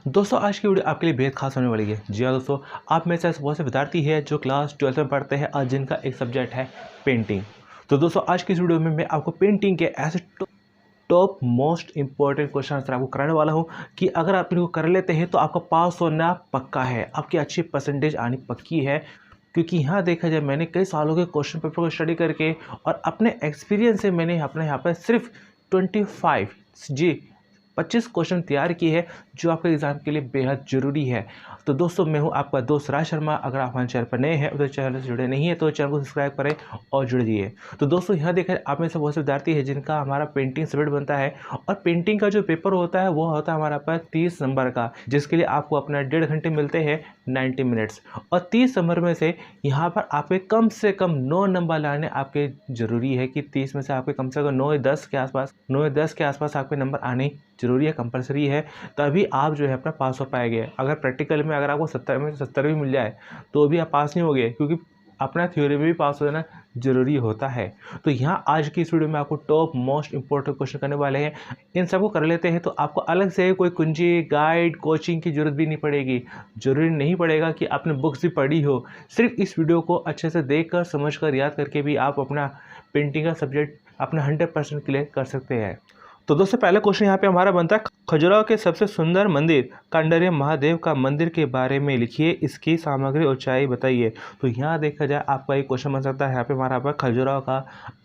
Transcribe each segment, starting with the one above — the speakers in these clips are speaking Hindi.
दोस्तों आज की वीडियो आपके लिए बेहद खास होने वाली है। जी हाँ दोस्तों, आप में से ऐसे बहुत से विद्यार्थी है जो क्लास 12th में पढ़ते हैं और जिनका एक सब्जेक्ट है पेंटिंग। तो दोस्तों आज की इस वीडियो में मैं आपको पेंटिंग के ऐसे top most important question answer आपको कराने वाला हूँ कि अगर आप इनको कर लेते हैं तो आपका पास होना पक्का है, आपकी अच्छी परसेंटेज आनी पक्की है। क्योंकि यहाँ देखा जाए मैंने कई सालों के क्वेश्चन पेपर को स्टडी करके और अपने एक्सपीरियंस से मैंने अपने यहाँ पर सिर्फ 25 क्वेश्चन तैयार किए हैं जो आपके एग्जाम के लिए बेहद ज़रूरी है। तो दोस्तों मैं हूं आपका दोस्त राज शर्मा। अगर आप हमारे चैनल पर नए हैं तो चैनल से जुड़े नहीं है तो चैनल को सब्सक्राइब करें और जुड़ जाइए। तो दोस्तों यहाँ देखा आप में से बहुत से विद्यार्थी है जिनका हमारा पेंटिंग सब्जेक्ट बनता है और पेंटिंग का जो पेपर होता है वो होता है हमारा पास 30 नंबर का, जिसके लिए आपको अपना 1.5 घंटे मिलते हैं 90 मिनट्स। और 30 नंबर में से यहाँ पर आपके कम से कम 9 नंबर लाने आपके ज़रूरी है कि 30 में से आपके कम से कम 9 या 10 के आसपास आपके नंबर आने जरूरी है, कंपलसरी है। तभी आप जो है अपना पास हो पाएंगे। अगर प्रैक्टिकल में अगर आपको 70 में 70 भी मिल जाए तो भी आप पास नहीं होगे, क्योंकि अपना थ्योरी में भी पास हो जाना जरूरी होता है। तो यहाँ आज की इस वीडियो में आपको टॉप मोस्ट इंपॉर्टेंट क्वेश्चन करने वाले हैं। इन सबको कर लेते हैं तो आपको अलग से कोई कुंजी गाइड कोचिंग की जरूरत भी नहीं पड़ेगी। जरूरी नहीं पड़ेगा कि आपने बुक्स भी पढ़ी हो, सिर्फ इस वीडियो को अच्छे से देखकर समझकर याद करके भी आप अपना पेंटिंग का सब्जेक्ट अपना 100% क्लियर कर सकते हैं। तो दोस्तों पहला क्वेश्चन यहाँ पे हमारा बनता है, खजुराहो के सबसे सुंदर मंदिर कंडरिय महादेव का मंदिर के बारे में लिखिए, इसकी सामग्री ऊंचाई बताइए। तो यहाँ देखा जाए आपका एक क्वेश्चन बन सकता है। यहाँ पे हमारा पास खजुराहो का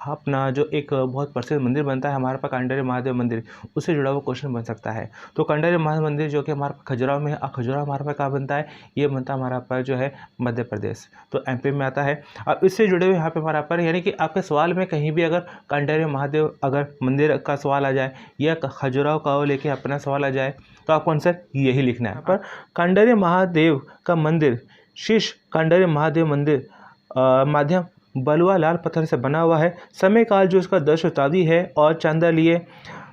अपना जो एक बहुत प्रसिद्ध मंदिर बनता है हमारे पास कंडरिय महादेव मंदिर, उससे जुड़ा हुआ क्वेश्चन बन सकता है। तो कंडरिय महादेव मंदिर जो कि हमारे खजुराहो में है, खजुराहो हमारे पास कहाँ बनता है, ये बनता है हमारा पास जो है मध्य प्रदेश, तो MP में आता है। अब इससे जुड़े हुए यहाँ पे हमारा पर यानी कि आपके सवाल में कहीं भी अगर कंडरिय महादेव अगर मंदिर का सवाल आ जाए या खजुराहो का लेके अपना सवाल आ जाए तो आपको आंसर यही लिखना है। पर कंडरिय महादेव का मंदिर शीश कंडरिय महादेव मंदिर माध्यम बलुआ लाल पत्थर से बना हुआ है। समय काल जो इसका 10 शताब्दी है और चांदालीय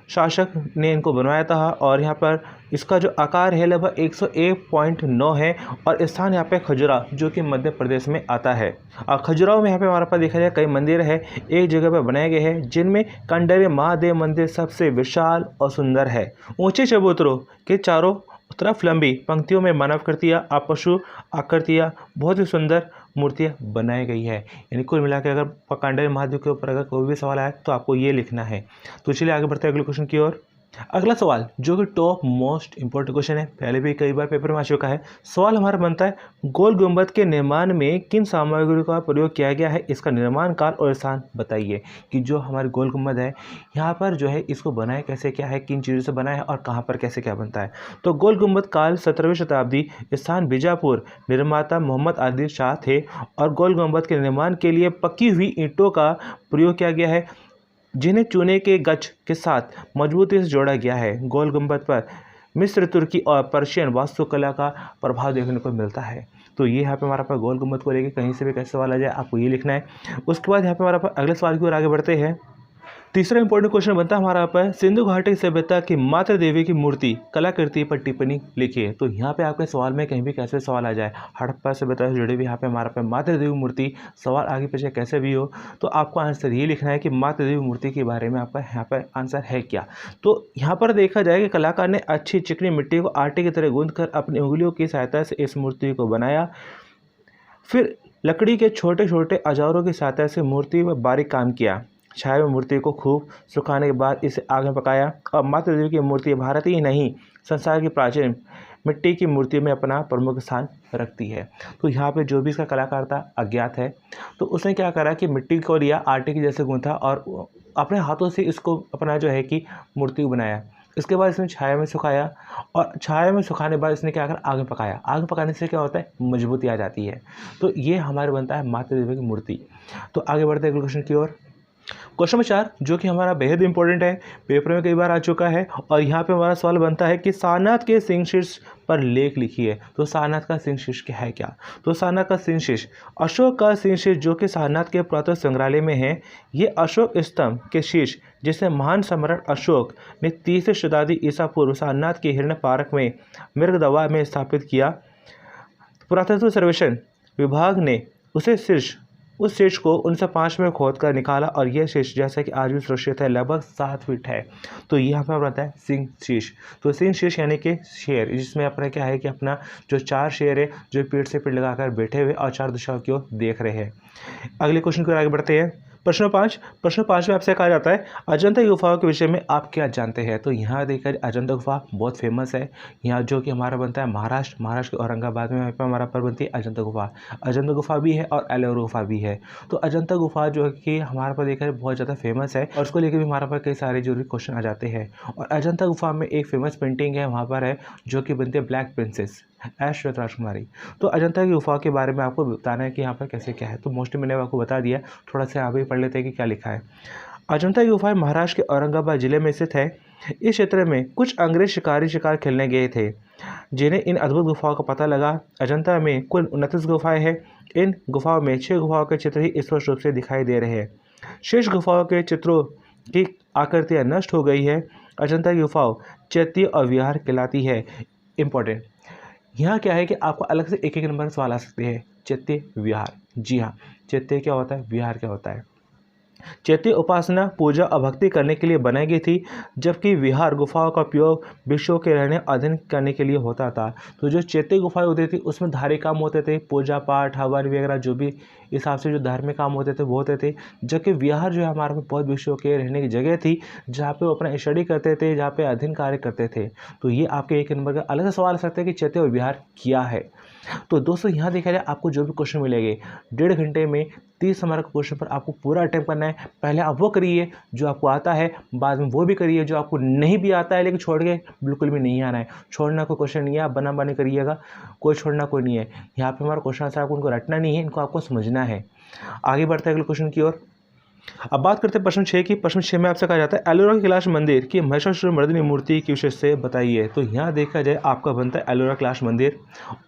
शासक ने इनको बनवाया था। और यहाँ पर इसका जो आकार है लगभग 101.9 है और स्थान यहाँ पे खजुराहो जो कि मध्य प्रदेश में आता है। और खजुराहो में यहाँ पे हमारे पास देखा जाए कई मंदिर है एक जगह पर बनाए गए हैं, जिनमें कंडरिय महादेव मंदिर सबसे विशाल और सुंदर है। ऊंचे चबूतरों के चारों तरफ लंबी पंक्तियों में मानवाकृतियाँ आपशु आकृतियाँ बहुत ही सुंदर मूर्तियाँ बनाई गई है। यानी कुल मिला के अगर कंडरिय महादेव के ऊपर अगर कोई भी सवाल आए तो आपको ये लिखना है। तो चलिए आगे बढ़ते हैं अगले क्वेश्चन की ओर। अगला सवाल जो कि टॉप मोस्ट इंपॉर्टेंट क्वेश्चन है, पहले भी कई बार पेपर में आ चुका है। सवाल हमारा बनता है, गोल गुंबद के निर्माण में किन सामग्रियों का प्रयोग किया गया है, इसका निर्माण काल और स्थान बताइए। कि जो हमारे गोल गुंबद है यहाँ पर जो है इसको बनाया कैसे क्या है, किन चीज़ों से बना है और कहाँ पर कैसे क्या बनता है। तो गोल गुंबद काल 17वीं शताब्दी, स्थान बीजापुर, निर्माता मोहम्मद आदिल शाह थे और गोल गुंबद के निर्माण के लिए पकी हुई ईंटों का प्रयोग किया गया है, जिन्हें चूने के गच के साथ मजबूती से जोड़ा गया है। गोल गुंबद पर मिस्र, तुर्की और पर्शियन वास्तुकला का प्रभाव देखने को मिलता है। तो ये यहाँ पे हमारा पास गोल गुंबद को लेके कहीं से भी कैसे सवाल आ जाए आपको ये लिखना है। उसके बाद यहाँ पे हमारा पास अगले सवाल की ओर आगे बढ़ते हैं। तीसरा इंपॉर्टेंट क्वेश्चन बनता है हमारा पर, सिंधु घाटी सभ्यता की मातृ देवी की मूर्ति कलाकृति पर टिप्पणी लिखिए। तो यहाँ पे आपके सवाल में कहीं भी कैसे सवाल आ जाए, हड़प्पा सभ्यता से जुड़े भी यहाँ पे हमारा पे मातृ देवी मूर्ति सवाल आगे पीछे कैसे भी हो तो आपको आंसर ये लिखना है कि मातृ देवी मूर्ति के बारे में आपका यहाँ पर आंसर है क्या। तो यहाँ पर देखा जाए कि कलाकार ने अच्छी चिकनी मिट्टी को आटे की तरह गूंथ कर अपनी उंगलियों की सहायता से इस मूर्ति को बनाया। फिर लकड़ी के छोटे छोटे औजारों की सहायता से मूर्ति पर बारीक काम किया। छाया में मूर्ति को खूब सुखाने के बाद इसे आग में पकाया। और मातृ देवी की मूर्ति भारत ही नहीं संसार की प्राचीन मिट्टी की मूर्ति में अपना प्रमुख स्थान रखती है। तो यहाँ पे जो भी इसका कलाकार था अज्ञात है, तो उसने क्या करा कि मिट्टी को लिया, आटे की जैसे गूंथा और अपने हाथों से इसको अपना जो है कि मूर्ति को बनाया। इसके बाद इसने छाया में सुखाया और छाया में सुखाने के बाद इसने क्या करा, आग में पकाया। आग में पकाने से क्या होता है, मजबूती आ जाती है। तो ये हमारे बनता है मातृ देवी की मूर्ति। तो आगे बढ़ते हैं अगले क्वेश्चन की ओर। क्वेश्चन नंबर 4 जो कि हमारा बेहद इंपॉर्टेंट है, पेपर में कई बार आ चुका है और यहाँ पे हमारा सवाल बनता है कि सारनाथ के सिंह शीर्ष पर लेख लिखिए। तो सारनाथ का सिंह शीर्ष क्या है क्या। तो सारनाथ का सिंह शीर्ष अशोक का सिंह शीर्ष जो कि सारनाथ के पुरातत्व संग्रहालय में है। ये अशोक स्तंभ के शीर्ष जिसे महान सम्राट अशोक ने 30वीं शताब्दी ईसा पूर्व सारनाथ के हिरण्य पार्क में मृगदवा में स्थापित किया। पुरातत्व सर्वेक्षण विभाग ने उसे शीर्ष उस शीर्ष को 1905 में खोद कर निकाला और यह शीर्ष जैसा कि आज भी सुरक्षित है लगभग 7 फीट है। तो यहाँ पर बनता है सिंह शीर्ष। तो सिंह शीर्ष यानी कि शेर, जिसमें अपना क्या है कि अपना जो 4 शेर है जो पीठ से पीठ लगाकर बैठे हुए और 4 दिशाओं की ओर देख रहे हैं। अगले क्वेश्चन को आगे बढ़ते हैं। प्रश्न 5 में आपसे कहा जाता है अजंता की गुफाओं के विषय में आप क्या जानते हैं। तो यहाँ देखकर अजंता गुफा बहुत फेमस है, यहाँ जो कि हमारा बनता है महाराष्ट्र के औरंगाबाद में हमारा पर बनती है अजंता गुफा। अजंता गुफा भी है और एलोरा गुफा भी है। तो अजंता गुफा जो है कि हमारे पर देखकर बहुत ज़्यादा फेमस है और उसको लेकर भी हमारे पर कई सारे जरूरी क्वेश्चन आ जाते हैं। और अजंता गुफा में एक फेमस पेंटिंग है वहाँ पर है जो कि बनती है ब्लैक प्रिंसेस ऐश्वर्या राजकुमारी। तो अजंता की गुफा के बारे में आपको बताना है कि यहाँ पर कैसे क्या है। तो मोस्टली मैंने आपको बता दिया, थोड़ा सा यहाँ भी पढ़ लेते हैं कि क्या लिखा है। अजंता की गुफाएं महाराष्ट्र के औरंगाबाद जिले में स्थित है। इस क्षेत्र में कुछ अंग्रेज शिकारी शिकार खेलने गए थे जिन्हें इन अद्भुत गुफाओं का पता लगा। अजंता में कुल 29 गुफाएं हैं। इन गुफाओं में 6 गुफाओं के चित्र ही स्पष्ट रूप से दिखाई दे रहे हैं। शेष गुफाओं के चित्रों की आकृतियाँ नष्ट हो गई है। अजंता की गुफाओं चैत्य और विहार कहलाती है। इंपॉर्टेंट, यहाँ क्या है कि आपको अलग से एक नंबर सवाल आ सकते हैं। चैत्य विहार, जी हाँ, चैत्य क्या होता है, विहार क्या होता है। चैत्य उपासना, पूजा और भक्ति करने के लिए बनाई गई थी, जबकि विहार गुफाओं का उपयोग विश्व के रहने अध्ययन करने के लिए होता था। तो जो चैत्य गुफाएं होती थी उसमें धार्मिक काम होते थे, पूजा पाठ हवन वगैरह जो भी हिसाब से जो धार्मिक काम होते थे वो होते थे। जबकि विहार जो है हमारे में बहुत विश्व के रहने की जगह थी जहाँ पे वो अपना स्टडी करते थे, जहाँ पे अध्ययन कार्य करते थे। तो ये आपके एक नंबर का अलग से सवाल आ सकता है कि चैत्य और विहार क्या है। तो दोस्तों यहाँ देखा जाए आपको जो भी क्वेश्चन मिलेंगे 1.5 घंटे में 30 नंबर का क्वेश्चन पर आपको पूरा अटेम्प्ट करना है। पहले आप वो करिए जो आपको आता है, बाद में वो भी करिए जो आपको नहीं भी आता है, लेकिन छोड़ के बिल्कुल भी नहीं आना है। छोड़ना कोई क्वेश्चन नहीं है, आप बना बनी करिएगा, कोई छोड़ना कोई नहीं है। यहाँ पे हमारा क्वेश्चन आंसर आपको उनको रटना नहीं है, इनको आपको समझना है। आगे बढ़ते हैं अगले क्वेश्चन की ओर। अब बात करते हैं प्रश्न 6 की। प्रश्न 6 में आपसे कहा जाता है एलोरा कैलाश मंदिर की महिषासुर मर्दिनी मूर्ति की विशेष से बताइए। तो यहाँ देखा जाए आपका बनता है एलोरा कैलाश मंदिर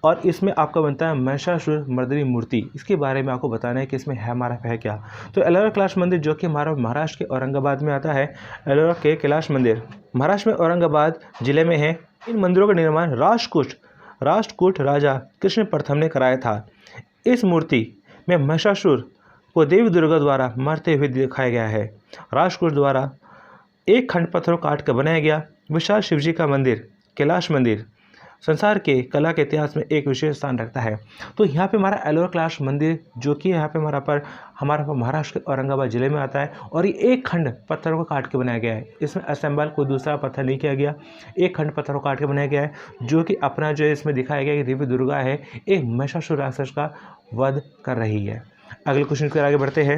और इसमें आपका बनता है महिषासुर मर्दिनी मूर्ति। इसके बारे में आपको बताना है कि इसमें है हमारा है क्या। तो एलोरा कैलाश मंदिर जो कि हमारा महाराष्ट्र के औरंगाबाद में आता है, एलोरा के कैलाश मंदिर महाराष्ट्र में औरंगाबाद जिले में है। इन मंदिरों का निर्माण राष्ट्रकूट राजा कृष्ण प्रथम ने कराया था। इस मूर्ति में महिषासुर को देवी दुर्गा द्वारा मरते हुए दिखाया गया है। राष्ट्रकूट द्वारा एक खंड पत्थरों काट कर बनाया गया विशाल शिवजी का मंदिर कैलाश मंदिर संसार के कला के इतिहास में एक विशेष स्थान रखता है। तो यहाँ पे हमारा एलोरा कैलाश मंदिर जो कि यहाँ पे हमारा महाराष्ट्र के औरंगाबाद जिले में आता है और ये एक खंड पत्थरों को काट के बनाया गया है। इसमें असेंबल कोई दूसरा पत्थर नहीं किया गया, एक खंड पत्थरों को काट के बनाया गया है जो कि अपना जो है इसमें दिखाया गया कि देवी दुर्गा है एक महिषासुर राक्षस का वध कर रही है। अगले क्वेश्चन की आगे बढ़ते हैं।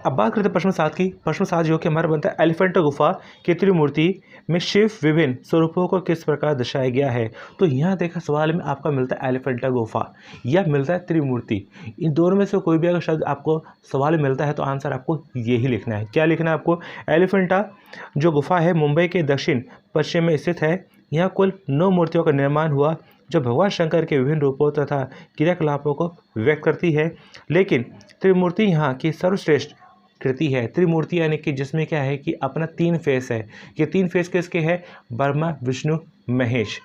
अब बात करते हैं प्रश्न 7 की। प्रश्न 7 जो कि हमारा बनता है एलिफेंटा गुफा की त्रिमूर्ति में शिव विभिन्न स्वरूपों को किस प्रकार दर्शाया गया है। तो यहाँ देखा सवाल में आपका मिलता है एलिफेंटा गुफा या मिलता है त्रिमूर्ति। इन दोनों में से कोई भी अगर शब्द आपको सवाल मिलता है तो आंसर आपको यही लिखना है। क्या लिखना है आपको? एलिफेंटा जो गुफा है मुंबई के दक्षिण पश्चिम में स्थित है। यहाँ कुल 9 मूर्तियों का निर्माण हुआ जो भगवान शंकर के विभिन्न रूपों तथा क्रियाकलापों को व्यक्त करती है। लेकिन त्रिमूर्ति यहाँ की सर्वश्रेष्ठ कृति है। त्रिमूर्ति यानी कि जिसमें क्या है कि अपना 3 फेस है। ये 3 फेस किसके है? ब्रह्मा विष्णु महेश।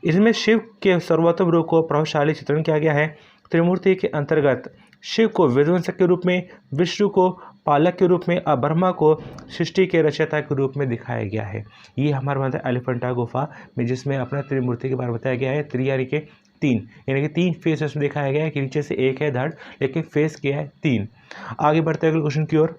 इसमें शिव के सर्वोत्तम रूप को प्रभावशाली चित्रण किया गया है। त्रिमूर्ति के अंतर्गत शिव को विध्वंसक के रूप में, विष्णु को पालक के रूप में और ब्रह्मा को सृष्टि के रचयिता के रूप में दिखाया गया है। ये हमारा मतलब एलिफेंटा गुफा में जिसमें अपना त्रिमूर्ति के बारे में बताया गया है। यानी कि 3 यानी कि 3 फेस इसमें दिखाया गया है कि नीचे से एक है धड़ लेकिन फेस क्या है 3। आगे बढ़ते हैं अगले क्वेश्चन की ओर।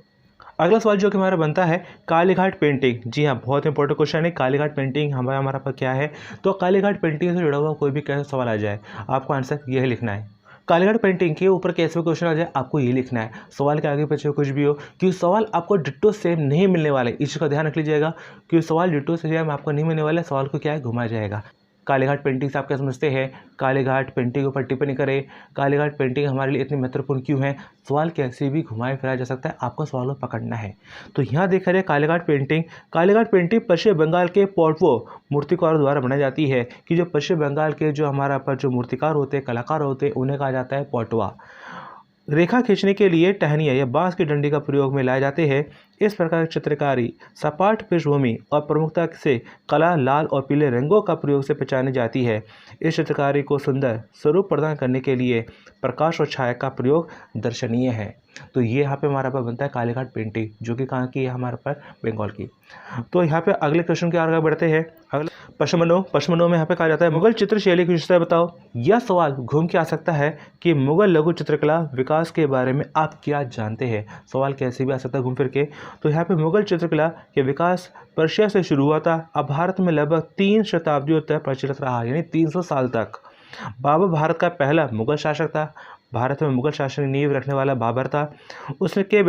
अगला सवाल जो कि हमारा बनता है कालीघाट पेंटिंग। जी हाँ, बहुत इंपॉर्टेंट क्वेश्चन है। कालीघाट पेंटिंग हमारा पर क्या है? तो कालीघाट पेंटिंग से जुड़ा हुआ कोई भी कैसा सवाल आ जाए आपको आंसर यही लिखना है। कालीघाट पेंटिंग के ऊपर कैसे क्वेश्चन आ जाए आपको ये लिखना है। सवाल के आगे पीछे कुछ भी हो कि सवाल आपको डिट्टो सेम नहीं मिलने वाले, इस चीज़ का ध्यान रख लीजिएगा कि सवाल डिट्टो सेम आपको नहीं मिलने वाला। सवाल को क्या है? घुमाया जाएगा। कालीघाट पेंटिंग से आप क्या समझते हैं? कालीघाट पेंटिंग के ऊपर टिप्पणी करें। कालीघाट पेंटिंग हमारे लिए इतनी महत्वपूर्ण क्यों है? सवाल कैसे भी घुमाया फिराया जा सकता है, आपको सवाल को पकड़ना है। तो यहाँ देखा जाए कालीघाट पेंटिंग पश्चिम बंगाल के पोर्टवो मूर्तिकारों द्वारा बनाई जाती है। कि जो पश्चिम बंगाल के जो हमारा पर जो मूर्तिकार होते हैं, कलाकार होते हैं, उन्हें कहा जाता है पोर्टवा। रेखा खींचने के लिए टहनियाँ या बांस की डंडी का प्रयोग में लाए जाते हैं। इस प्रकार की चित्रकारी सपाट पृष्ठभूमि और प्रमुखता से कला लाल और पीले रंगों का प्रयोग से पहचानी जाती है। इस चित्रकारी को सुंदर स्वरूप प्रदान करने के लिए प्रकाश और छाया का प्रयोग दर्शनीय है। तो ये यहाँ पे हमारा पर बनता है कालीघाट पेंटिंग, जो कि कहाँ की है, हमारे पर बंगाल की। तो यहाँ पे अगले क्वेश्चन के आगे बढ़ते हैं। अगले पश्चिमनो में यहाँ पे कहा जाता है मुगल चित्र शैली की विशेषता बताओ। यह सवाल घूम के आ सकता है कि मुगल लघु चित्रकला विकास के बारे में आप क्या जानते हैं। सवाल कैसे भी आ सकता है घूम फिर के। तो यहाँ पे मुगल चित्रकला के विकास पर्शिया से शुरू हुआ था, अब भारत में लगभग 3 शताब्दियों तक प्रचलित रहा, यानी 300 साल तक। बाबर भारत का पहला मुगल शासक था। भारत में मुगल शासन की नींव रखने वाला बाबर था। उसके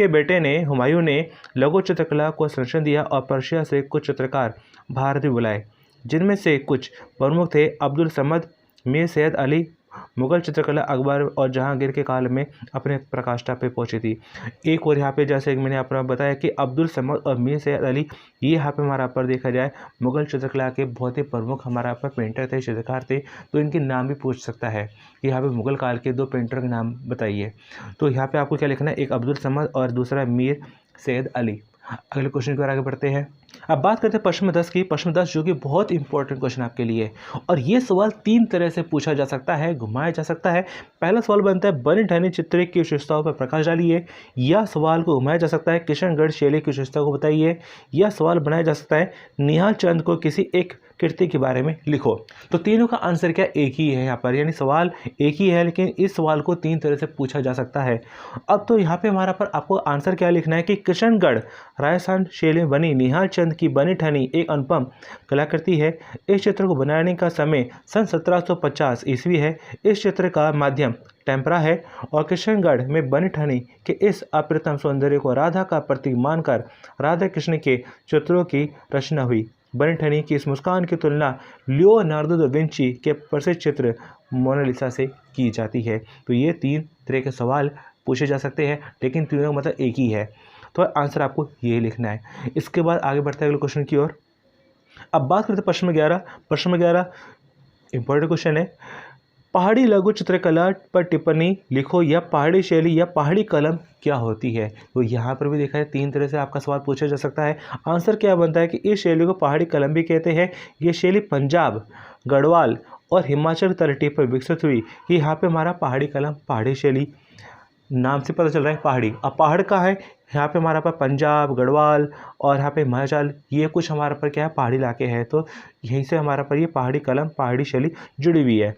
बेटे ने हुमायूं ने लघु चित्रकला को संरक्षण दिया और पर्शिया से कुछ चित्रकार भारत भी बुलाए, जिनमें से कुछ प्रमुख थे अब्दुल समद, मीर सैयद अली। मुगल चित्रकला अकबर और जहांगीर के काल में अपने प्रकाष्ठा पे पहुंची थी। एक और यहाँ पे जैसे मैंने आपको बताया कि अब्दुल समद और मीर सैयद अली, ये यहाँ पे हमारा पर देखा जाए मुगल चित्रकला के बहुत ही प्रमुख हमारा पर पेंटर थे, चित्रकार थे। तो इनके नाम भी पूछ सकता है कि यहाँ पे मुगल काल के 2 पेंटर के नाम बताइए। तो यहाँ पे आपको क्या लिखना है, एक अब्दुल समद और दूसरा मीर सैयद अली। अगले क्वेश्चन की ओर आगे बढ़ते हैं। अब बात करते हैं पश्चिम दस की। पश्चिम दस जो कि बहुत इंपॉर्टेंट क्वेश्चन आपके लिए, और ये सवाल 3 तरह से पूछा जा सकता है, घुमाया जा सकता है। पहला सवाल बनता है बनी ठनी चित्र की विशेषताओं पर प्रकाश डालिए। यह सवाल को घुमाया जा सकता है किशनगढ़ शैली की विशेषता को बताइए। यह सवाल बनाया जा सकता है निहाल चंद को किसी एक कृति के बारे में लिखो। तो तीनों का आंसर क्या एक ही है यहाँ पर, यानी सवाल एक ही है, लेकिन इस सवाल को 3 तरह से पूछा जा सकता है। अब तो यहाँ पे हमारा पर आपको आंसर क्या लिखना है कि किशनगढ़ राजस्थान शैली में बनी निहाल चंद की बनी ठनी एक अनुपम कलाकृति है। इस चित्र को बनाने का समय सन 1750 ईस्वी है। इस चित्र का माध्यम टेम्परा है और किशनगढ़ में बनी ठनी के इस अप्रतिम सौंदर्य को राधा का प्रतीक मानकर राधा कृष्ण के चित्रों की रचना हुई। बनी ठनी की इस मुस्कान की तुलना लियोनार्डो दा विंची के प्रसिद्ध चित्र मोनालिसा से की जाती है। तो ये 3 तरह के सवाल पूछे जा सकते हैं, लेकिन तीनों का मतलब एक ही है। तो आंसर आपको ये लिखना है। इसके बाद आगे बढ़ते हैं अगले क्वेश्चन की ओर। अब बात करते हैं प्रश्न 11 इंपॉर्टेंट क्वेश्चन है। पहाड़ी लघु चित्रकला पर टिप्पणी लिखो, या पहाड़ी शैली या पहाड़ी कलम क्या होती है। तो यहाँ पर भी देखा है 3 तरह से आपका सवाल पूछा जा सकता है। आंसर क्या बनता है कि इस शैली को पहाड़ी कलम भी कहते हैं। ये शैली पंजाब, गढ़वाल और हिमाचल तलहटी पर विकसित हुई। कि यहाँ पे हमारा पहाड़ी कलम, पहाड़ी शैली नाम से पता चल रहा है पहाड़ी। अब पहाड़ का है यहाँ पे हमारा पर पंजाब, गढ़वाल और यहाँ पे हिमाचल, ये कुछ हमारे पर क्या है पहाड़ी इलाके हैं। तो यहीं से हमारा पर ये पहाड़ी कलम, पहाड़ी शैली जुड़ी हुई है।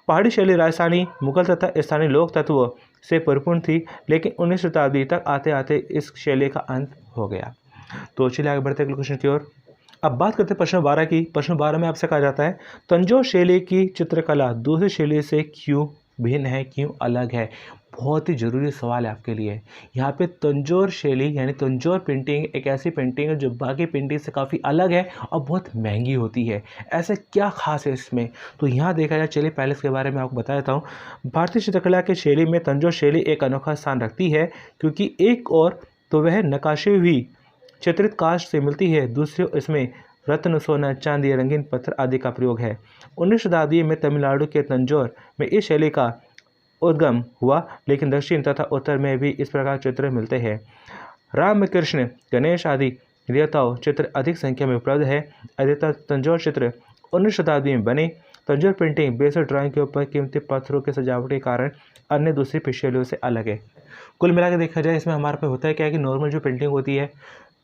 पहाड़ी शैली राजस्थानी, मुगल तथा स्थानीय लोक तत्वों से परिपूर्ण थी, लेकिन 19वीं शताब्दी तक आते आते इस शैली का अंत हो गया। तो चलिए आगे बढ़ते हैं क्वेश्चन की ओर। अब बात करते हैं प्रश्न 12 की। प्रश्न 12 में आपसे कहा जाता है तंजौर शैली की चित्रकला दूसरी शैली से क्यों भिन्न है, क्यों अलग है। बहुत ही ज़रूरी सवाल है आपके लिए। यहाँ पे तंजौर शैली यानी तंजौर पेंटिंग एक ऐसी पेंटिंग है जो बाकी पेंटिंग से काफ़ी अलग है और बहुत महंगी होती है। ऐसे क्या खास है इसमें, तो यहाँ देखा जाए, चलिए पहले इसके बारे में आपको बता देता हूँ। भारतीय चित्रकला की शैली में तंजौर शैली एक अनोखा स्थान रखती है, क्योंकि एक और तो वह नक्काशी हुई चित्रित काष्ठ से मिलती है, दूसरी इसमें रत्न, सोना, चांदी, रंगीन पत्थर आदि का प्रयोग है। 19वीं शताब्दी में तमिलनाडु के तंजौर में इस शैली का उद्गम हुआ, लेकिन दक्षिण तथा उत्तर में भी इस प्रकार चित्र मिलते हैं। रामकृष्ण, गणेश आदि देवताओं चित्र अधिक संख्या में उपलब्ध है। अधिकतर तंजौर चित्र 19वीं शताब्दी में बने। तंजौर पेंटिंग बेसिक ड्राइंग के ऊपर कीमती पत्थरों के सजावट के कारण अन्य दूसरी शैलियों से अलग है। कुल मिला के देखा जाए इसमें हमारे पे होता है क्या कि नॉर्मल जो पेंटिंग होती है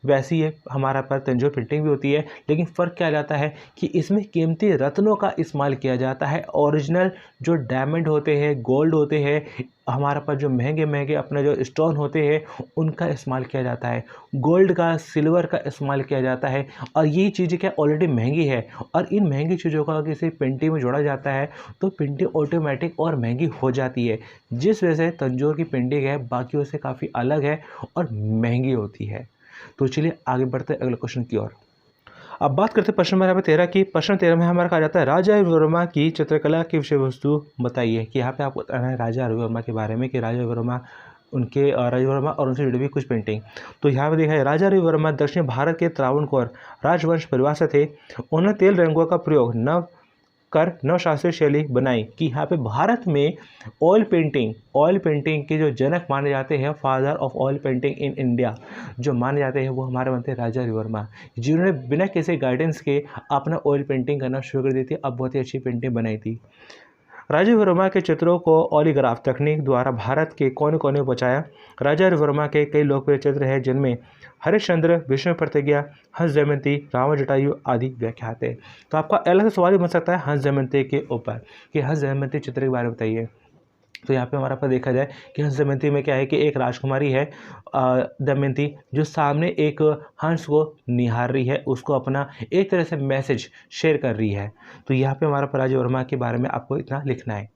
वैसी है हमारा पर तंजौर पेंटिंग भी होती है, लेकिन फ़र्क क्या जाता है कि इसमें कीमती रत्नों का इस्तेमाल किया जाता है। ओरिजिनल जो डायमंड होते हैं, गोल्ड होते हैं, हमारा पर जो महंगे महंगे अपने जो स्टोन होते हैं उनका इस्तेमाल किया जाता है। गोल्ड का, सिल्वर का इस्तेमाल किया जाता है। और ये चीज़ें क्या ऑलरेडी महंगी है, और इन महंगी चीज़ों का किसी पेंटिंग में जोड़ा जाता है तो पेंटिंग ऑटोमेटिक और महंगी हो जाती है। जिस वजह से तंजौर की पेंटिंग है बाकियों से काफ़ी अलग है और महंगी होती है। तो चलिए आगे बढ़ते हैं अगले क्वेश्चन की ओर। अब बात करते हैं प्रश्न नंबर 13 की। प्रश्न 13 में हमारा कहा जाता है राजा रविवर्मा की चित्रकला की विषय वस्तु बताइए। कि यहाँ पे आपको बताना है राजा रविवर्मा के बारे में कि राजा रविवर्मा और उनसे जुड़ी हुई कुछ पेंटिंग। तो यहाँ पे देखा है राजा रविवर्मा दक्षिण भारत के त्रावणकोर राजवंश परिवार से थे। उन्होंने तेल रंगों का प्रयोग नव कर नवशास्त्रीय शैली बनाई कि यहाँ पे भारत में ऑयल पेंटिंग के जो जनक माने जाते हैं, father of oil painting in India जो माने जाते हैं, वो हमारे बनते हैं राजा रविवर्मा, जिन्होंने बिना किसी गाइडेंस के अपना ऑयल पेंटिंग करना शुरू कर दी थी। अब बहुत ही अच्छी पेंटिंग बनाई थी। राजा वर्मा के चित्रों को ओलिग्राफ तकनीक द्वारा भारत के कोने कोने में पहुंचाया। राजा वर्मा के कई लोकप्रिय चित्र हैं जिनमें हरिश्चंद्र, विष्णु प्रतिज्ञा, हंस दमयंती, रावण जटायु आदि व्याख्यात है। तो आपका अलग से सवाल भी बन सकता है हंस दमयंती के ऊपर कि हंस दमयंती चित्र के बारे में बताइए। तो यहाँ पे हमारा पास देखा जाए कि हंस दमयंती में क्या है कि एक राजकुमारी है दमयंती, जो सामने एक हंस को निहार रही है, उसको अपना एक तरह से मैसेज शेयर कर रही है। तो यहाँ पे हमारा राजा वर्मा के बारे में आपको इतना लिखना है।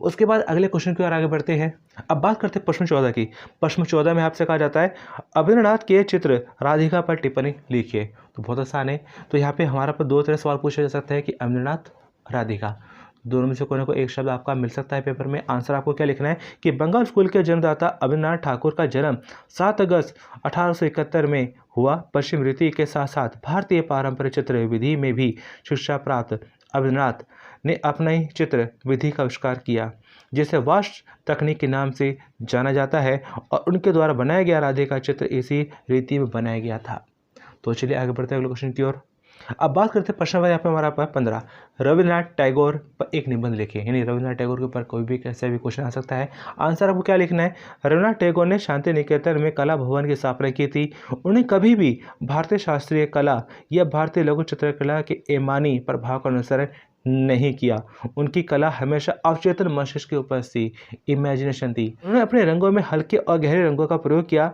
उसके बाद अगले क्वेश्चन की ओर आगे बढ़ते हैं। अब बात करते हैं प्रश्न 14 की। प्रश्न 14 में आपसे कहा जाता है अभिन्द्रनाथ के चित्र राधिका पर टिप्पणी लिखिए। तो बहुत आसान है। तो यहाँ पे हमारा पर दो तरह सवाल पूछा जा सकता है कि अभिन्द्रनाथ, राधिका, दोनों में से कोई ना कोई एक शब्द आपका मिल सकता है पेपर में। आंसर आपको क्या लिखना है कि बंगाल स्कूल के जन्मदाता अभिन्द्रनाथ ठाकुर का जन्म 7 अगस्त 1871 में हुआ। पश्चिम रीति के साथ साथ भारतीय पारंपरिक चित्र विधि में भी शिक्षा प्राप्त अभिन्द्रनाथ ने अपना ही चित्र विधि का आविष्कार किया, जिसे वास्ट तकनीक के नाम से जाना जाता है, और उनके द्वारा बनाया गया राधिका चित्र इसी रीति में बनाया गया था। तो चलिए आगे बढ़ते हैं अगले क्वेश्चन की ओर। अब बात करते हैं प्रश्न नंबर यहाँ पे हमारा पर 15, रविन्द्रनाथ टैगोर पर एक निबंध लिखिए। यानी रविन्द्रनाथ टैगोर के ऊपर कोई भी कैसा भी क्वेश्चन आ सकता है। आंसर आपको क्या लिखना है। रविन्द्रनाथ टैगोर ने शांति निकेतन में कला भवन की स्थापना की थी। उन्हें कभी भी भारतीय शास्त्रीय कला या भारतीय लघु चित्रकला के एमानी प्रभाव का अनुसरण नहीं किया। उनकी कला हमेशा अवचेतन मस्तिष्क के ऊपर थी, इमेजिनेशन थी। उन्होंने अपने रंगों में हल्के और गहरे रंगों का प्रयोग किया।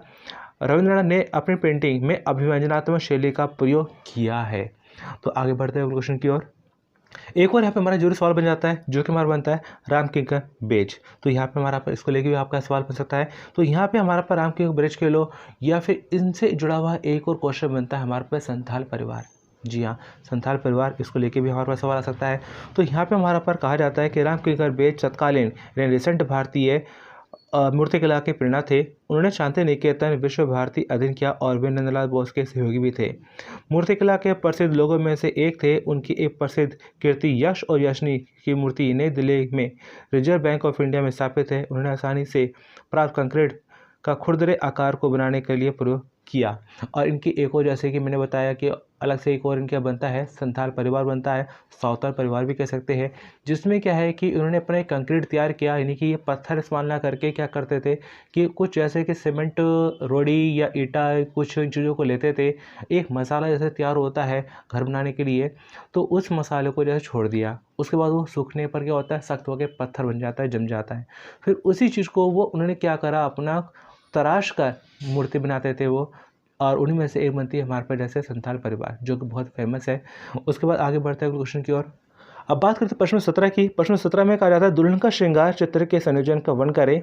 रविन्द्रनाथ ने अपनी पेंटिंग में अभिव्यंजनात्मक शैली का प्रयोग किया है। तो आगे बढ़ते हैं क्वेश्चन की ओर। एक और यहाँ पे हमारा जरूरी सवाल बन जाता है जो कि हमारा बनता है राम किंकर बेज। तो यहाँ पे हमारा पर इसको लेके भी आपका सवाल बन सकता है। तो यहाँ पे हमारा पर राम किंकर बेज के लो या फिर इनसे जुड़ा हुआ एक और क्वेश्चन बनता है हमारे पास संथाल परिवार। जी हाँ, संथाल परिवार, इसको लेके भी हमारे पास सवाल आ सकता है। तो यहाँ पे हमारा पर कहा जाता है कि राम किंकर बेज तत्कालीन यानी रिसेंट भारतीय मूर्तिकला के प्रेरणा थे। उन्होंने शांति निकेतन विश्व भारती अध्ययन किया और वे नंदलाल बोस के सहयोगी भी थे। मूर्तिकला के प्रसिद्ध लोगों में से एक थे। उनकी एक प्रसिद्ध कृति यश और यशनी की मूर्ति नई दिल्ली में रिजर्व बैंक ऑफ इंडिया में स्थापित है। उन्होंने आसानी से प्राप्त कंक्रीट का खुरदरे आकार को बनाने के लिए प्रयोग किया। और इनकी एक और, जैसे कि मैंने बताया कि अलग से एक और इनका बनता है संथाल परिवार बनता है, सावताल परिवार भी कह सकते हैं, जिसमें क्या है कि उन्होंने अपना एक कंक्रीट तैयार किया। यानी कि ये पत्थर इस्तेमाल ना करके क्या करते थे कि कुछ जैसे कि सीमेंट, रोड़ी या ईटा, कुछ इन चीज़ों को लेते थे। एक मसाला जैसे तैयार होता है घर बनाने के लिए, तो उस मसाले को जैसे छोड़ दिया, उसके बाद वो सूखने पर क्या होता है, सख्त होकर पत्थर बन जाता है, जम जाता है। फिर उसी चीज़ को वो उन्होंने क्या करा, अपना तराश कर मूर्ति बनाते थे वो, और उन्हीं में से एक बनती है हमारे पास जैसे संथाल परिवार, जो कि बहुत फेमस है। उसके बाद आगे बढ़ते हैं क्वेश्चन की ओर। अब बात करते हैं प्रश्न 17 की। प्रश्न 17 में कहा जाता है दुल्हन का श्रृंगार चित्र के संयोजन का वर्णन करें।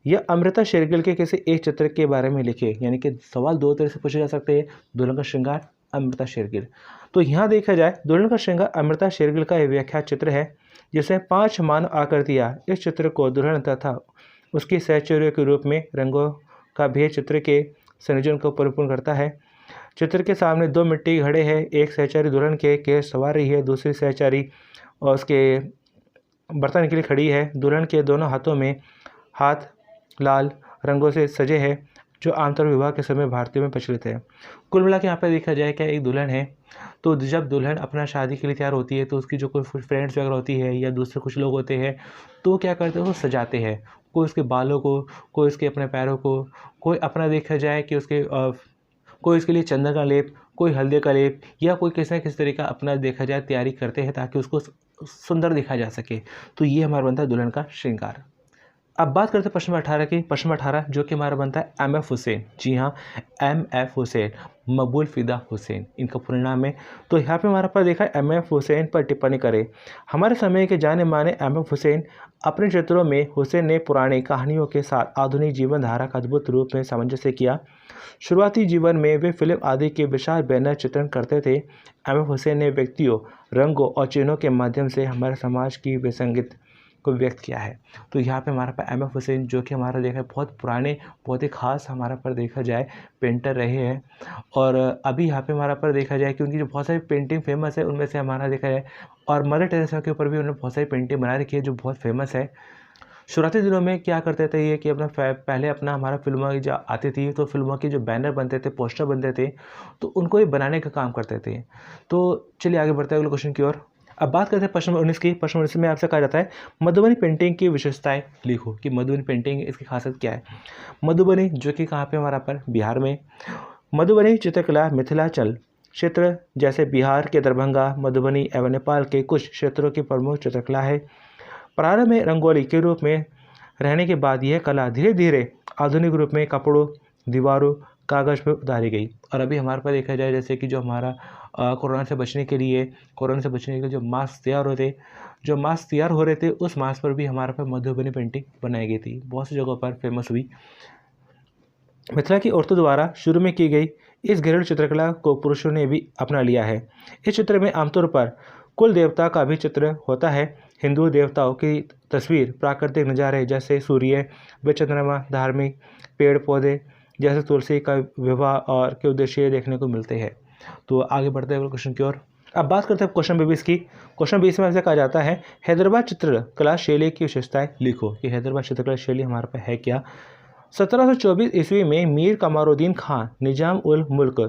यह अमृता शेरगिल के किसी एक चित्र के बारे में लिखे। यानी कि सवाल दो तरह से पूछे जा सकते हैं, दुल्हन का श्रृंगार, अमृता शेरगिल। तो यहाँ देखा जाए दुल्हन का श्रृंगार अमृता शेरगिल का एक व्याख्यात चित्र है, जिसमें 5 मानव आकृतियाँ। इस चित्र को दुल्हन तथा उसकी सहचर्य के रूप में रंगों का भेद चित्र के संयोजन को परिपूर्ण करता है। चित्र के सामने 2 मिट्टी के घड़े हैं। एक सहचारी दुल्हन के सवार रही है, दूसरी सहचारी और उसके बर्तन के लिए खड़ी है। दुल्हन के दोनों हाथों में हाथ लाल रंगों से सजे हैं, जो आमतौर विवाह के समय भारतीयों में प्रचलित है। कुल मिला के यहाँ पर देखा जाए क्या एक दुल्हन है, तो जब दुल्हन अपना शादी के लिए तैयार होती है तो उसकी जो कोई फ्रेंड्स वगैरह होती है या दूसरे कुछ लोग होते हैं, तो क्या करते हैं, वो सजाते हैं। कोई उसके बालों को, कोई उसके अपने पैरों को, कोई अपना देखा जाए कि उसके कोई इसके लिए चंदन का लेप, कोई हल्दी का लेप, या कोई किसी न किसी तरीके का अपना देखा जाए तैयारी करते हैं ताकि उसको सुंदर दिखा जा सके। तो ये हमारा बनता है दुल्हन का श्रृंगार। अब बात करते हैं प्रश्न 18 की। प्रश्न 18 जो कि हमारा बनता है MF हुसैन। जी हाँ, MF हुसैन, मकबूल फ़िदा हुसैन इनका पूरा नाम है। तो यहाँ पे हमारा पास देखा है MF हुसैन पर टिप्पणी करें। हमारे समय के जाने माने MF हुसैन, अपने चित्रों में हुसैन ने पुरानी कहानियों के साथ आधुनिक जीवन धारा का अद्भुत रूप में सामंजस्य किया। शुरुआती जीवन में वे फिल्म आदि के विशाल बैनर चित्रण करते थे। MF हुसैन ने व्यक्तियों, रंगों और चिन्हों के माध्यम से हमारे समाज की विसंगत को व्यक्त किया है। तो यहाँ पे हमारे पास एम एफ हुसैन, जो कि हमारा देखा बहुत पुराने, बहुत ही ख़ास हमारा पर देखा जाए पेंटर रहे हैं। और अभी यहाँ पे हमारा पर देखा जाए कि उनकी जो बहुत सारी पेंटिंग फेमस है, उनमें से हमारा देखा जाए, और मदर टेरेसा के ऊपर भी उन्होंने बहुत सारी पेंटिंग बना रखी है जो बहुत फेमस है। शुरुआती दिनों में क्या करते थे ये कि पहले अपना हमारा फिल्मों की जो आती थी, तो फिल्मों के जो बैनर बनते थे, पोस्टर बनते थे, तो उनको ही बनाने का काम करते थे। तो चलिए आगे बढ़ते हैं अगले क्वेश्चन की ओर। अब बात करते हैं प्रश्न 19 की। प्रश्न 19 में आपसे कहा जाता है मधुबनी पेंटिंग की विशेषताएं लिखो, कि मधुबनी पेंटिंग इसकी खासियत क्या है। मधुबनी जो कि कहाँ पे हमारा पर बिहार में। मधुबनी चित्रकला मिथिलांचल क्षेत्र जैसे बिहार के दरभंगा, मधुबनी एवं नेपाल के कुछ क्षेत्रों की प्रमुख चित्रकला है। प्रारंभ में रंगोली के रूप में रहने के बाद यह कला धीरे धीरे आधुनिक रूप में कपड़ों, दीवारों, कागज़ पर उतारी गई। और अभी हमारे पास देखा जाए जैसे कि जो हमारा कोरोना से बचने के लिए जो मास्क तैयार हो रहे थे, उस मास्क पर भी हमारे पास मधुबनी पेंटिंग बनाई गई थी, बहुत सी जगहों पर फेमस हुई। मिथिला की औरतों द्वारा शुरू में की गई इस घरेलू चित्रकला को पुरुषों ने भी अपना लिया है। इस चित्र में आमतौर पर कुल देवता का भी चित्र होता है। हिंदू देवताओं की तस्वीर, प्राकृतिक नज़ारे जैसे सूर्य व चंद्रमा, धार्मिक पेड़ पौधे जैसे तुलसी का विवाह और के उद्देश्य देखने को मिलते हैं। तो आगे बढ़ते हैं क्वेश्चन की ओर। अब बात करते हैं क्वेश्चन 22 की। क्वेश्चन 20 में ऐसे कहा जाता है हैदराबाद चित्रकला शैली की विशेषताएं लिखो, कि हैदराबाद चित्रकला शैली हमारे पास है क्या। 1724 ईस्वी में मीर कमरुद्दीन खान निजाम उल मुल्क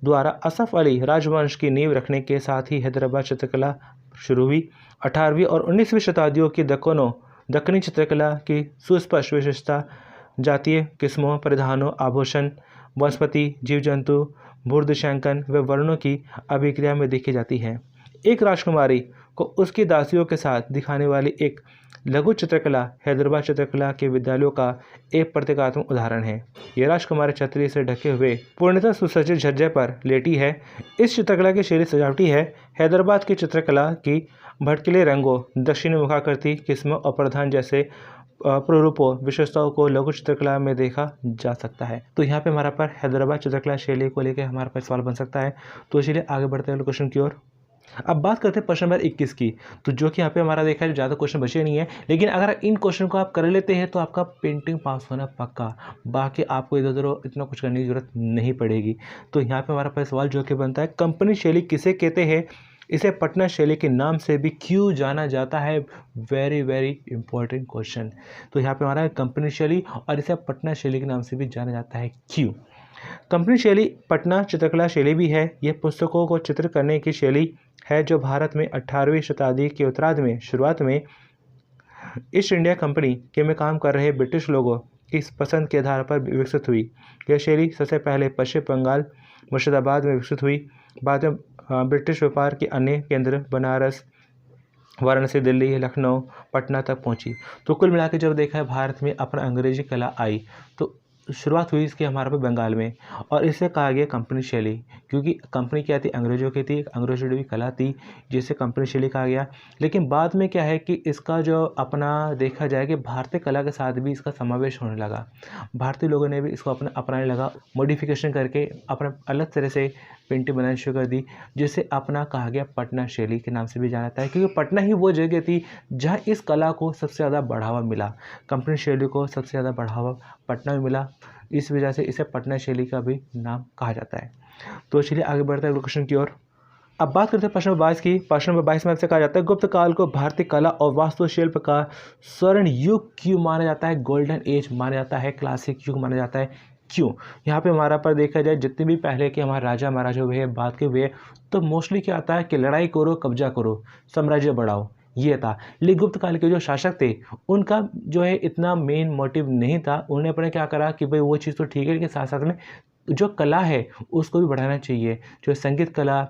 द्वारा असफ अली राजवंश की नींव रखने के साथ ही हैदराबाद चित्रकला शुरू हुई। 18वीं और 19वीं शताब्दियों की दक्कनी चित्रकला की सुस्पष्ट विशेषता जातीय किस्मों, परिधानों, आभूषण, वनस्पति, जीव जंतु, भूर्दशांकन व वर्णों की अभिक्रिया में देखी जाती है। एक राजकुमारी को उसकी दासियों के साथ दिखाने वाली एक लघु चित्रकला हैदराबाद चित्रकला के विद्यालयों का एक प्रतीकात्मक उदाहरण है। यह राजकुमारी छतरी से ढके हुए पूर्णतः सुसज्जित छज्जे पर लेटी है। इस चित्रकला की शैली सजावटी है। हैदराबाद की चित्रकला की भड़कीले रंगों, दक्षिणी मुखाकृति, किस्मों और प्रधान जैसे प्रारूपों विशेषताओं को लघु चित्रकला में देखा जा सकता है। तो यहाँ पे हमारा पर हैदराबाद चित्रकला शैली को लेकर हमारे पास सवाल बन सकता है। तो चलिए आगे बढ़ते हैं क्वेश्चन की ओर। अब बात करते हैं प्रश्न नंबर 21 की। तो जो कि यहाँ पे हमारा देखा है ज़्यादा क्वेश्चन बचे नहीं है, लेकिन अगर इन क्वेश्चन को आप कर लेते हैं तो आपका पेंटिंग पास होना पक्का। बाकी आपको इधर उधर इतना कुछ करने की जरूरत नहीं पड़ेगी। तो यहाँ पे हमारा पास सवाल जो कि बनता है कंपनी शैली किसे कहते हैं, इसे पटना शैली के नाम से भी क्यों जाना जाता है। Very very important question. तो यहाँ पे हमारा कंपनी शैली और इसे पटना शैली के नाम से भी जाना जाता है, क्यों। कंपनी शैली पटना चित्रकला शैली भी है। यह पुस्तकों को चित्र करने की शैली है जो भारत में 18वीं शताब्दी के उत्तरार्ध में शुरुआत में ईस्ट इंडिया कंपनी के में काम कर रहे ब्रिटिश लोगों की पसंद के आधार पर विकसित हुई। यह शैली सबसे पहले पश्चिम बंगाल मुर्शिदाबाद में विकसित हुई। बाद में ब्रिटिश व्यापार के अन्य केंद्र बनारस, वाराणसी, दिल्ली, लखनऊ, पटना तक पहुंची। तो कुल मिला के जब देखा है भारत में अपना अंग्रेजी कला आई, तो शुरुआत हुई इसकी हमारे पे बंगाल में, और इसे कहा गया कंपनी शैली, क्योंकि कंपनी क्या थी, अंग्रेजों की थी, अंग्रेजों की कला थी, जिसे कंपनी शैली कहा गया। लेकिन बाद में क्या है कि इसका जो अपना देखा जाए कि भारतीय कला के साथ भी इसका समावेश होने लगा। भारतीय लोगों ने भी इसको अपनाने लगा, मॉडिफिकेशन करके अपना अलग तरह से पेंटिंग बनानी शुरू कर दी, जिसे अपना कहा गया पटना शैली के नाम से भी जाना जाता है, क्योंकि पटना ही वो जगह थी जहाँ इस कला को सबसे ज़्यादा बढ़ावा मिला। कंपनी शैली को सबसे ज़्यादा बढ़ावा पटना में मिला, इस वजह से इसे पटना शैली का भी नाम कहा जाता है। तो चलिए आगे बढ़ते हैं क्वेश्चन की ओर। अब बात करते हैं प्रश्न नंबर 22 की। प्रश्न नंबर 22 में आपसे कहा जाता है गुप्त काल को भारतीय कला और वास्तुशिल्प का स्वर्ण युग क्यों माना जाता है, गोल्डन एज माना जाता है, क्लासिक युग माना जाता है, क्यों। यहाँ पे हमारा पर देखा जाए जितने भी पहले के हमारे राजा महाराजा हुए, बाद के हुए, तो मोस्टली क्या आता है कि लड़ाई करो, कब्जा करो, साम्राज्य बढ़ाओ, ये था। लेकिन गुप्त काल के जो शासक थे उनका जो है इतना मेन मोटिव नहीं था। उन्होंने अपने क्या करा कि भाई वो चीज़ तो ठीक है, लेकिन साथ साथ में जो कला है उसको भी बढ़ाना चाहिए। जो संगीत कला,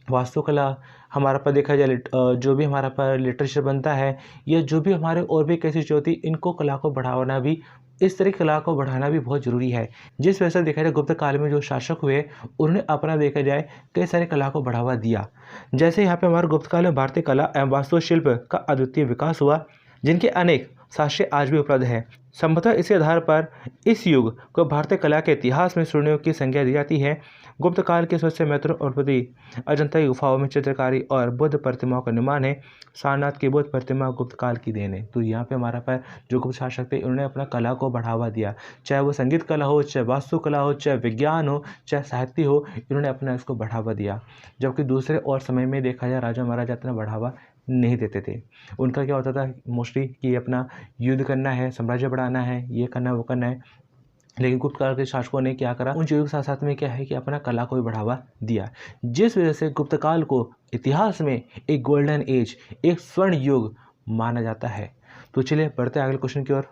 वास्तुकला, हमारा पर देखा जाए जो भी हमारा पर लिटरेचर बनता है, या जो भी हमारे और भी कैसी चीज़ होती, इनको कला को बढ़ाना भी, इस तरह की कला को बढ़ाना भी बहुत ज़रूरी है। जिस वजह से देखा जाए गुप्त काल में जो शासक हुए उन्होंने अपना देखा जाए कई सारी कला को बढ़ावा दिया। जैसे यहाँ पे हमारे गुप्त काल में भारतीय कला एवं वास्तुशिल्प का अद्वितीय विकास हुआ, जिनके अनेक साक्ष्य आज भी उपलब्ध है। संभवतः इसी आधार पर इस युग को भारतीय कला के इतिहास में श्रेणियों की संज्ञा दी जाती है। गुप्त काल के सबसे महत्वपूर्ण उत्पत्ति अजंता की गुफाओं में चित्रकारी और बुद्ध प्रतिमाओं का निर्माण है। सारनाथ की बुद्ध प्रतिमा गुप्त काल की देन है। तो यहाँ पे हमारा पर जो गुप्त शासक थे उन्होंने अपना कला को बढ़ावा दिया, चाहे वो संगीत कला हो, चाहे वास्तुकला हो, चाहे विज्ञान हो, चाहे साहित्य हो, इन्होंने अपना इसको बढ़ावा दिया। जबकि दूसरे और समय में देखा जाए राजा महाराजा इतना बढ़ावा नहीं देते थे। उनका क्या होता था मोस्टली कि अपना युद्ध करना है, साम्राज्य बढ़ाना है, ये करना है, वो करना है। लेकिन गुप्त काल के शासकों ने क्या करा, उन चीज़ों के साथ साथ में क्या है कि अपना कला को भी बढ़ावा दिया, जिस वजह से गुप्त काल को इतिहास में एक गोल्डन एज, एक स्वर्ण युग माना जाता है। तो चलिए बढ़ते हैं अगले क्वेश्चन की ओर।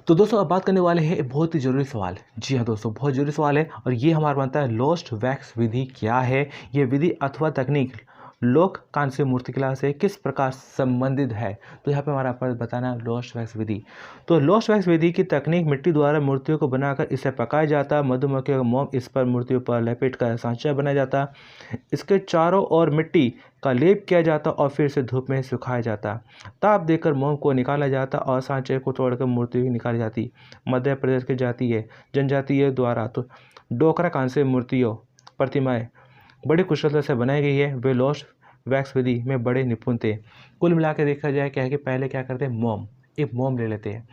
तो दोस्तों अब बात करने वाले हैं एक बहुत ही ज़रूरी सवाल। जी हाँ दोस्तों, बहुत ज़रूरी सवाल है और ये हमारा बनता है लोस्ट वैक्स विधि क्या है। ये विधि अथवा तकनीक लोक कांस्य मूर्तिकला से किस प्रकार संबंधित है। तो यहाँ पे हमारा पर बताना लोस्ट वैक्स विधि। तो लोस्ट वैक्स विधि की तकनीक मिट्टी द्वारा मूर्तियों को बनाकर इसे पकाया जाता, मधुमक्खियों का मोम इस पर मूर्तियों पर लपेट कर सांचा बनाया जाता, इसके चारों ओर मिट्टी का लेप किया जाता और फिर से धूप में सुखाया जाता, ताप देकर मोम को निकाला जाता और सांचे को तोड़कर मूर्ति निकाली जाती। मध्य प्रदेश की जातीय जनजातीय द्वारा तो डोकरा कांस्य मूर्तियों प्रतिमाएं बड़ी कुशलता से बनाई गई है। वे लोस्ट वैक्स विधि में बड़े निपुण थे। कुल मिला के देखा जाए क्या है कि पहले क्या करते हैं, मोम, एक मोम ले लेते हैं,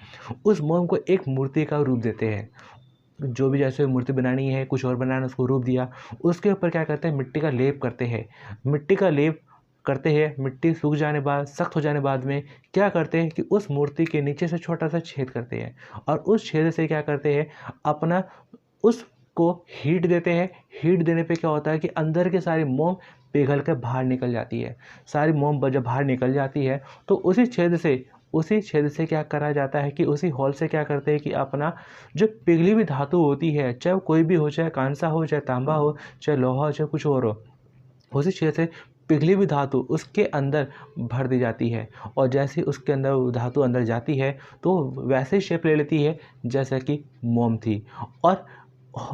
उस मोम को एक मूर्ति का रूप देते हैं। जो भी जैसे मूर्ति बनानी है, कुछ और बनाना, उसको रूप दिया, उसके ऊपर क्या करते हैं, मिट्टी का लेप करते हैं। मिट्टी का लेप करते हैं, मिट्टी सूख जाने बाद, सख्त हो जाने बाद में क्या करते हैं कि उस मूर्ति के नीचे से छोटा सा छेद करते हैं और उस छेद से क्या करते हैं, अपना उसको हीट देते हैं। हीट देने पे क्या होता है कि अंदर के सारी मोम पिघल कर बाहर निकल जाती है। सारी मोम जब बाहर निकल जाती है तो उसी छेद से क्या करा जाता है कि उसी होल से क्या करते हैं कि अपना जो पिघली हुई धातु होती है, चाहे वो कोई भी हो, चाहे कांसा हो, चाहे तांबा हो, चाहे लोहा हो, चाहे कुछ और हो, उसी छेद से पिघली हुई धातु उसके अंदर भर दी जाती है। और जैसे उसके अंदर धातु अंदर जाती है तो वैसे ही शेप ले लेती है जैसा कि मोम थी। और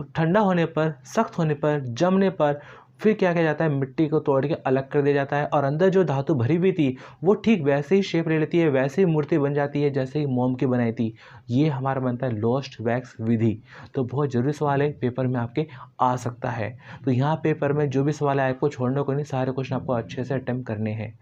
ठंडा होने पर, सख्त होने पर, जमने पर फिर क्या किया जाता है, मिट्टी को तोड़ के अलग कर दिया जाता है और अंदर जो धातु भरी हुई थी वो ठीक वैसे ही शेप ले लेती है, वैसे ही मूर्ति बन जाती है जैसे ही मोम की बनाई थी। ये हमारा बनता है लोस्ट वैक्स विधि। तो बहुत ज़रूरी सवाल है, पेपर में आपके आ सकता है। तो यहाँ पेपर में जो भी सवाल है आपको छोड़ने को नहीं, सारे क्वेश्चन आपको अच्छे से अटेम्प्ट करने हैं।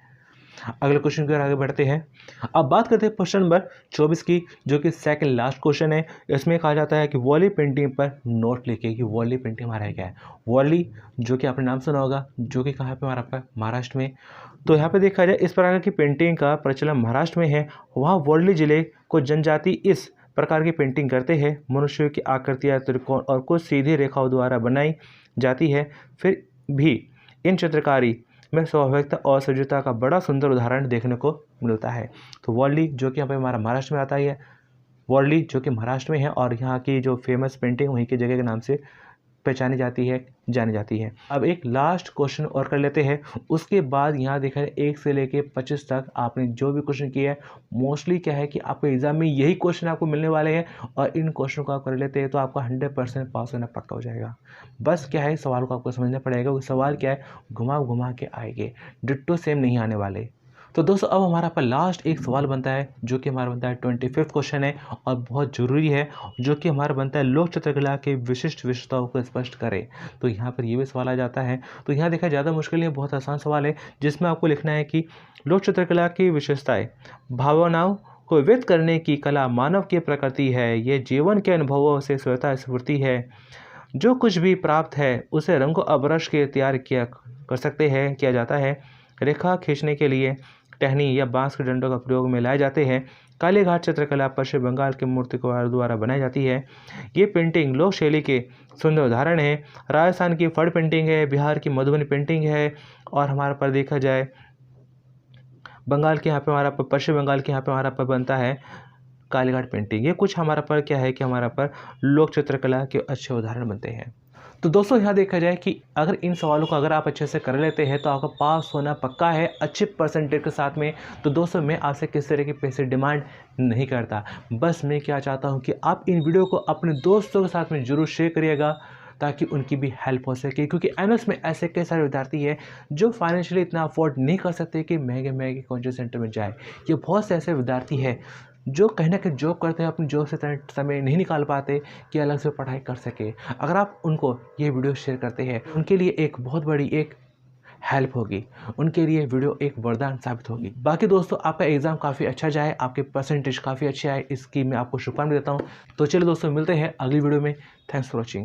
अगले क्वेश्चन की ओर आगे बढ़ते हैं। अब बात करते हैं क्वेश्चन नंबर 24 की, जो कि सेकंड लास्ट क्वेश्चन है। इसमें कहा जाता है कि वॉली पेंटिंग पर नोट लिखिए कि वॉली पेंटिंग हमारा क्या है। वॉली जो कि आपने नाम सुना होगा, जो कि कहाँ पे हमारा पर महाराष्ट्र में। तो यहाँ पे देखा जाए इस प्रकार की पेंटिंग का प्रचलन महाराष्ट्र में है। वहाँ वॉली जिले को जनजाति इस प्रकार की पेंटिंग करते हैं। मनुष्यों की आकृतियाँ त्रिकोण और कुछ सीधी रेखाओं द्वारा बनाई जाती है। फिर भी इन चित्रकारी में स्वाभाविकता और सजीवता का बड़ा सुंदर उदाहरण देखने को मिलता है। तो वर्ली जो कि यहाँ पे हमारा महाराष्ट्र में आता है, वर्ली जो कि महाराष्ट्र में है और यहाँ की जो फेमस पेंटिंग वहीं की जगह के नाम से पहचानी जाती है, जानी जाती है। अब एक लास्ट क्वेश्चन और कर लेते हैं, उसके बाद यहाँ देखा है 1 से लेके 25 तक आपने जो भी क्वेश्चन किए हैं मोस्टली क्या है कि आपके एग्जाम में यही क्वेश्चन आपको मिलने वाले हैं और इन क्वेश्चन को आप कर लेते हैं तो आपका 100% पास होना पक्का हो जाएगा। बस क्या है, सवाल को आपको समझना पड़ेगा। वो सवाल क्या है, घुमा घुमा के आएंगे, डिट्टो सेम नहीं आने वाले। तो दोस्तों अब हमारा पर लास्ट एक सवाल बनता है जो कि हमारा बनता है 25वां क्वेश्चन है और बहुत ज़रूरी है, जो कि हमारा बनता है लोक चित्रकला के विशिष्ट विशेषताओं को स्पष्ट करें। तो यहाँ पर ये भी सवाल आ जाता है। तो यहाँ देखा ज़्यादा मुश्किल नहीं है, बहुत आसान सवाल है जिसमें आपको लिखना है कि लोक चित्रकला की विशेषताएँ, भावनाओं को व्यक्त करने की कला मानव की प्रकृति है। ये जीवन के अनुभवों से स्वतः स्फूर्ति है। जो कुछ भी प्राप्त है उसे रंगों और ब्रश के तैयार किया जाता है। रेखा खींचने के लिए टहनी या बांस के डंडों का प्रयोग में लाए जाते हैं। कालीघाट चित्रकला पश्चिम बंगाल के मूर्तिकार द्वारा बनाई जाती है। ये पेंटिंग लोक शैली के सुंदर उदाहरण है। राजस्थान की फड़ पेंटिंग है, बिहार की मधुबनी पेंटिंग है और हमारे पर देखा जाए बंगाल के यहाँ पे हमारा पर, पश्चिम बंगाल के यहाँ पे हमारा पर बनता है कालीघाट पेंटिंग। ये कुछ हमारा पर क्या है कि हमारा पर लोक चित्रकला के अच्छे उदाहरण बनते हैं। तो दोस्तों यहाँ देखा जाए कि अगर इन सवालों को अगर आप अच्छे से कर लेते हैं तो आपका पास होना पक्का है अच्छे परसेंटेज के साथ में। तो दोस्तों मैं आपसे किस तरह के पैसे डिमांड नहीं करता, बस मैं क्या चाहता हूँ कि आप इन वीडियो को अपने दोस्तों के साथ में ज़रूर शेयर करिएगा ताकि उनकी भी हेल्प हो सके। क्योंकि एमएस में ऐसे कई सारे विद्यार्थी हैं जो फाइनेंशियली इतना अफोर्ड नहीं कर सकते कि महंगे महंगे कोचिंग सेंटर में जाए। ये बहुत से ऐसे विद्यार्थी हैं जो कहीं ना कहीं जॉब करते हैं, अपनी जॉब से समय नहीं निकाल पाते कि अलग से पढ़ाई कर सके, अगर आप उनको ये वीडियो शेयर करते हैं उनके लिए एक बहुत बड़ी एक हेल्प होगी, उनके लिए वीडियो एक वरदान साबित होगी। बाकी दोस्तों आपका एग्ज़ाम काफ़ी अच्छा जाए, आपके परसेंटेज काफ़ी अच्छे आए, इसकी मैं आपको शुभकामनाएं देता हूँ। तो चलिए दोस्तों मिलते हैं अगली वीडियो में। Thanks for watching.